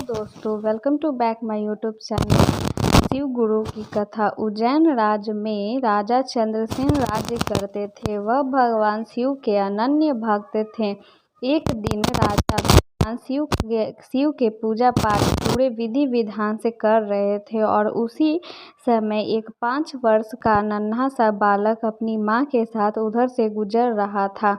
दोस्तों, welcome to back my YouTube channel. Shiv Guru की कथा। उज्जैन राज्य में राजा चंद्रसेन राज्य करते थे। वह भगवान शिव के अनन्य भक्त थे। एक दिन राजा भगवान शिव के पूजा पाठ पूरे विधि विधान से कर रहे थे और उसी समय एक 5 वर्ष का नन्हा सा बालक अपनी माँ के साथ उधर से गुजर रहा था।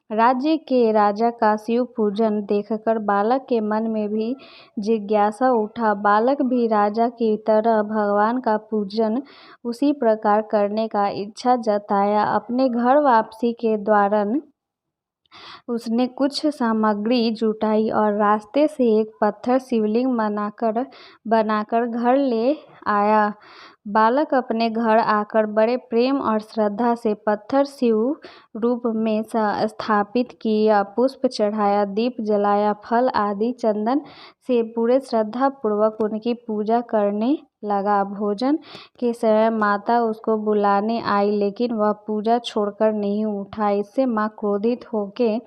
राज्य के राजा का शिव पूजन देखकर बालक के मन में भी जिज्ञासा उठा। बालक भी राजा की तरह भगवान का पूजन उसी प्रकार करने का इच्छा जताया। अपने घर वापसी के दौरान उसने कुछ सामग्री जुटाई और रास्ते से एक पत्थर शिवलिंग बनाकर घर ले आया। बालक अपने घर आकर बड़े प्रेम और श्रद्धा से पत्थर शिव रूप में स्थापित किया। पुष्प चढ़ाया, दीप जलाया, फल आदि चंदन से पूरे श्रद्धा पूर्वक उनकी पूजा करने लगा। भोजन के समय माता उसको बुलाने आई, लेकिन वह पूजा छोड़कर नहीं उठा। इससे माँ क्रोधित होकर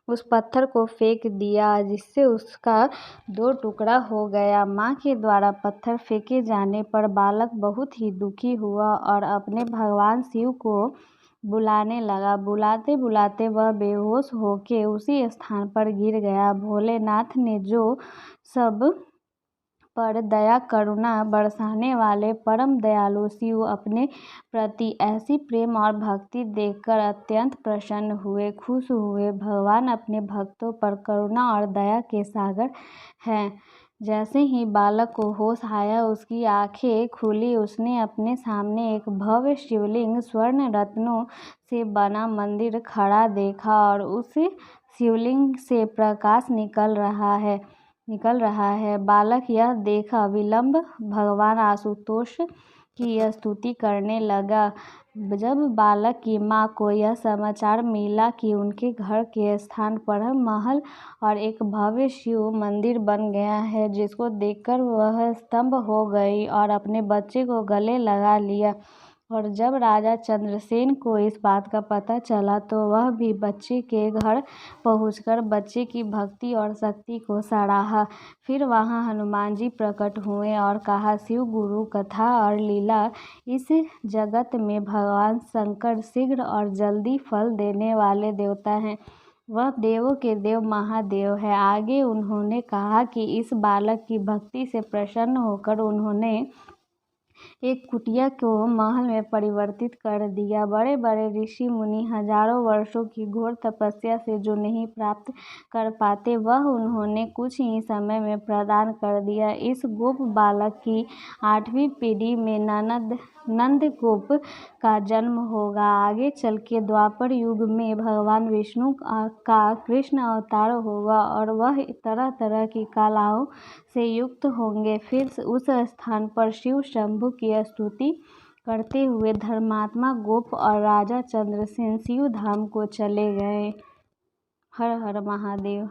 उस पत्थर को फेंक दिया, जिससे उसका 2 टुकड़ा हो गया। माँ के द्वारा पत्थर फेंके जाने पर बालक बहुत ही दुखी हुआ और अपने भगवान शिव को बुलाने लगा। बुलाते बुलाते वह बेहोश होकर उसी स्थान पर गिर गया। भोलेनाथ ने जो सब पर दया करुणा बरसाने वाले परम दयालु शिव अपने प्रति ऐसी प्रेम और भक्ति देखकर अत्यंत प्रसन्न हुए, खुश हुए। भगवान अपने भक्तों पर करुणा और दया के सागर हैं। जैसे ही बालक को होश आया, उसकी आंखें खुली। उसने अपने सामने एक भव्य शिवलिंग, स्वर्ण रत्नों से बना मंदिर खड़ा देखा और उस शिवलिंग से प्रकाश निकल रहा है। बालक यह देख अविलंब भगवान आशुतोष की स्तुति करने लगा। जब बालक की माँ को यह समाचार मिला कि उनके घर के स्थान पर महल और एक भव्य शिव मंदिर बन गया है, जिसको देखकर वह स्तंभ हो गई और अपने बच्चे को गले लगा लिया। और जब राजा चंद्रसेन को इस बात का पता चला, तो वह भी बच्चे के घर पहुंचकर बच्चे की भक्ति और शक्ति को सराहा। फिर वहां हनुमान जी प्रकट हुए और कहा, शिव गुरु कथा और लीला इस जगत में भगवान शंकर शीघ्र और जल्दी फल देने वाले देवता हैं। वह देवों के देव महादेव है। आगे उन्होंने कहा कि इस बालक की भक्ति से प्रसन्न होकर उन्होंने एक कुटिया को महल में परिवर्तित कर दिया। बड़े बड़े ऋषि मुनि हजारों वर्षों की घोर तपस्या से जो नहीं प्राप्त कर पाते, वह उन्होंने कुछ ही समय में प्रदान कर दिया। इस गोप बालक की 8वीं पीढ़ी में नंद गोप का जन्म होगा। आगे चल के द्वापर युग में भगवान विष्णु का कृष्ण अवतार होगा और वह तरह तरह की कलाओं से युक्त होंगे। फिर उस स्थान पर शिव शंभु की स्तुति करते हुए धर्मात्मा गोप और राजा चंद्रसेन शिव धाम को चले गए। हर हर महादेव।